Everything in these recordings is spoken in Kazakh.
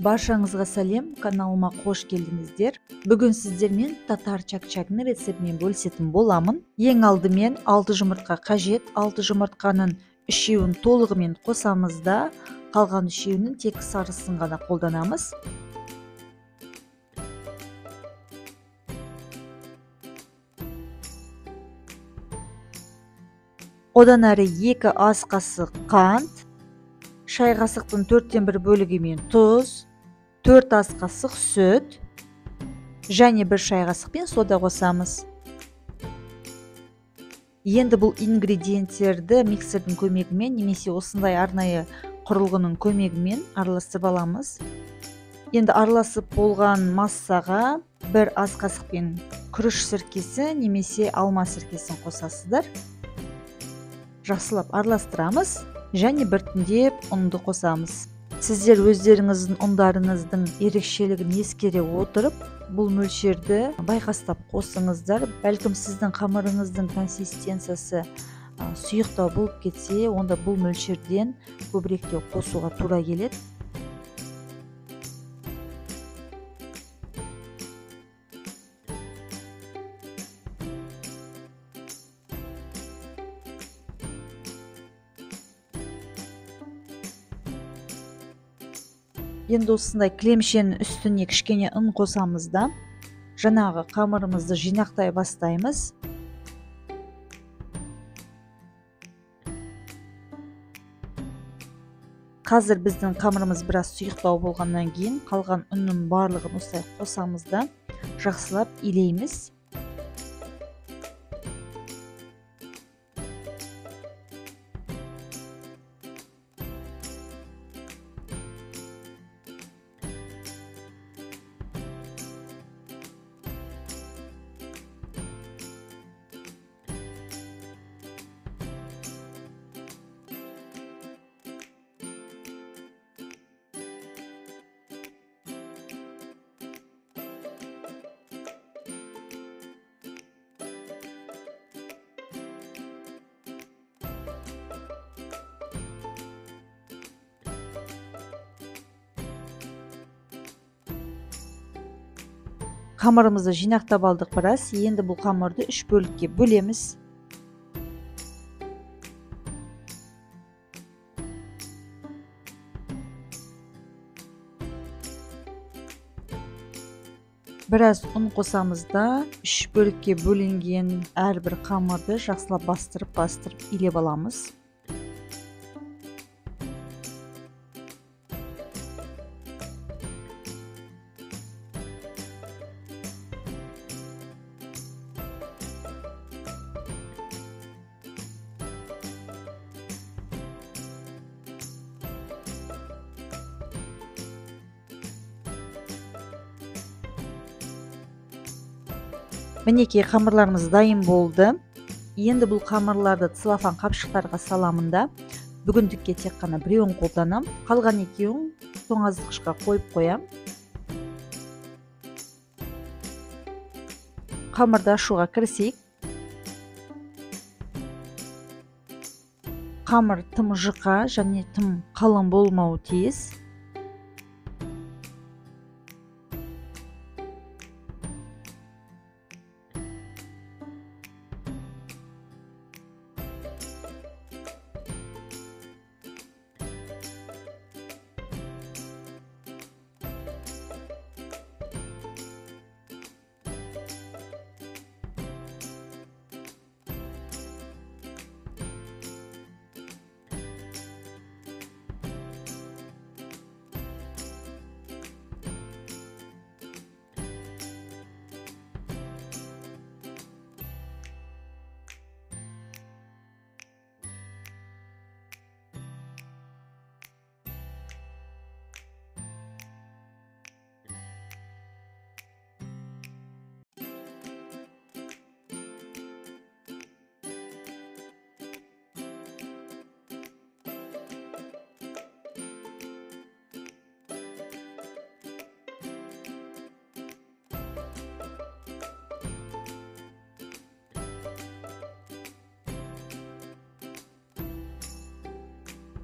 Баршаңызға сәлем, каналыма қош келдіңіздер. Бүгін сіздермен татар чак-чагының рецептімен бөлісетін боламын. Ең алдымен 6 жұмыртқа қажет. 6 жұмыртқаның 3-еуін толығымен қосамыз да, қалған 3-еуінің тек сарысын ғана қолданамыз. Одан әрі 2 ас қасық қант, шай қасықтың 4/1 бөлігімен тұз, 4 ас қасық сүт және 1 шай қасықпен сода қосамыз. Енді бұл ингредиенттерді миксердің көмегімен немесе осындай арнайы құрылғының көмегімен араластырып аламыз. Енді араласып болған массаға 1 ас қасықпен күріш сіркесі немесе алма сіркесін қосасыздар. Жақсылап араластырамыз және біртіндеп ұнды қосамыз. Сіздер өздеріңіздің ұндарыңыздың ерекшелігін ескере отырып, бұл мөлшерді байқастап қосыңыздар. Бәлкім сіздің қамырыңыздың консистенциясы сұйықтау болып кетсе, онда бұл мөлшерден көбірек те қосуға тура келеді. Енді осындай кілемшенің үстіне кішкене ұн қосамыз да, жаңағы қамырымызды жинақтай бастаймыз. Қазір біздің қамырымыз біраз сұйықтау болғаннан кейін қалған ұнның барлығын осылай қосамыз да, жақсылап илейміз. Қамырымызды жинақтап алдық біраз. Енді бұл қамырды 3 бөлікке бөлеміз. Біраз ұн қосамыз да, 3 бөлікке бөлінген әрбір қамырды жақсылап бастырып илеп аламыз. Мінекей қамырларымыз дайын болды. Енді бұл қамырларды целлофан қапшықтарға саламын да, бүгіндікке тек қана біреуін қолданам, қалған екеуін тоңазытқышқа қойып қоям. Қамырды ашуға кірісейік. Қамыр тым жұқа және тым қалың болмауы тиіс.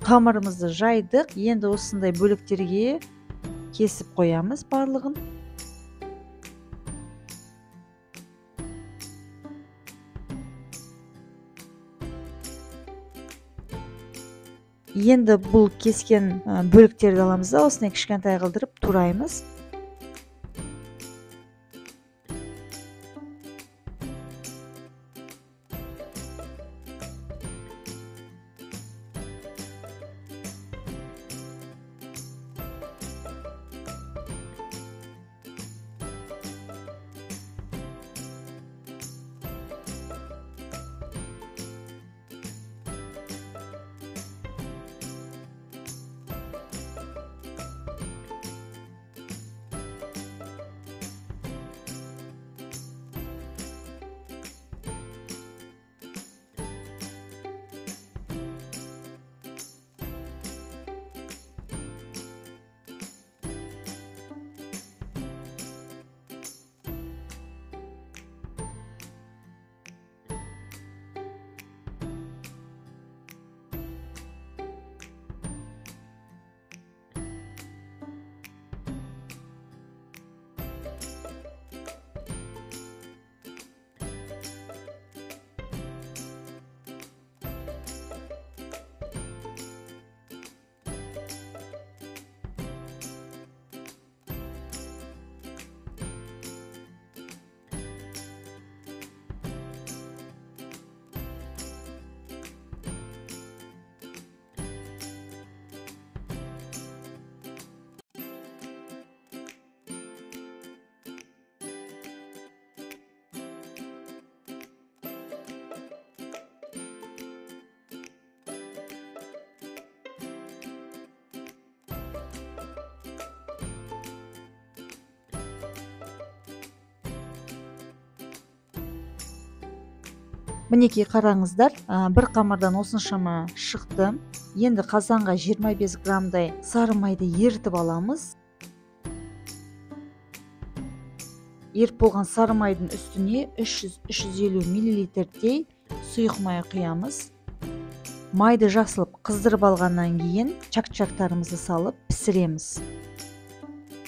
Қамырымызды жайдық. Енді осындай бөліктерге кесіп қоямыз барлығын. Енді бұл кескен бөліктерді аламыз да осындай кішкентай қылдырып тураймыз. Мінекей қараңыздар, бір қамырдан осыншама шықты. Енді қазанға 25 грамдай сары майды ертіп аламыз. Еріп болған сары майдың үстіне 300-350 мл-дей сұйық май құямыз. Майды жақсылап қыздырып алғаннан кейін чак-чактарымызды салып пісіреміз.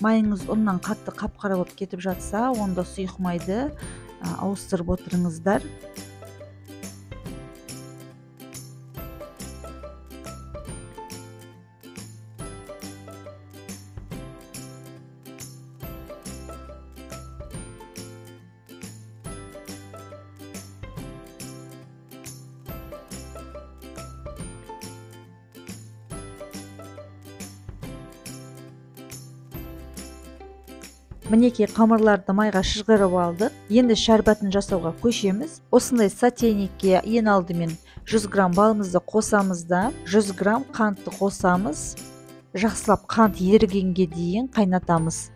Майыңыз ұннан қатты қап-қара болып кетіп жатса, онда сұйық майды ауыстырып отырыңыздар. Мінекей қамырларды майға шыжғырып алдық. Енді шәрбатын жасауға көшеміз. Осындай сотейникке ең алдымен 100 грамм балымызды қосамыз да 100 грамм қантты қосамыз. Жақсылап қант ерігенге дейін қайнатамыз.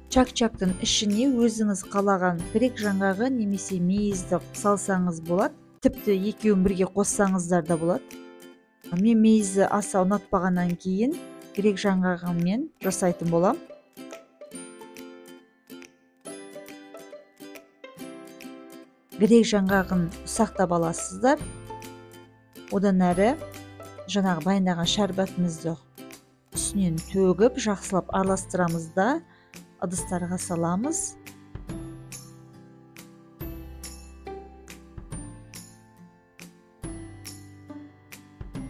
Чак-чактың ішіне өзіңіз қалаған грек жаңғағы немесе мейізді салсаңыз болады. Тіпті екеуін бірге қоссаңыздар да болады. Мен мейізді аса ұнатпағаннан кейін грек жаңғағымен жасайтын болам. Грек жаңғағын ұсақтап аласыздар. Одан әрі жаңағы дайындаған шәрбатымызды үстінен төгіп жақсылап араластырамыз да ыдыстарға саламыз.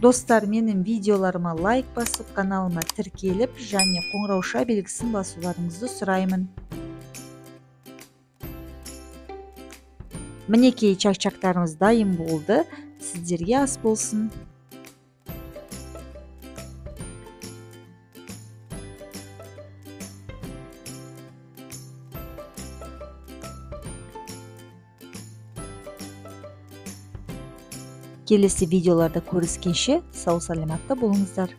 Достар, менің видеоларыма лайк басып, каналыма тіркеліп, және қоңырауша белгісін басуларыңызды сұраймын. Мінекей чак-чактарымыз дайын болды. Сіздерге ас болсын. Келесі видеоларда көріскенше сау саламатта болыңыздар.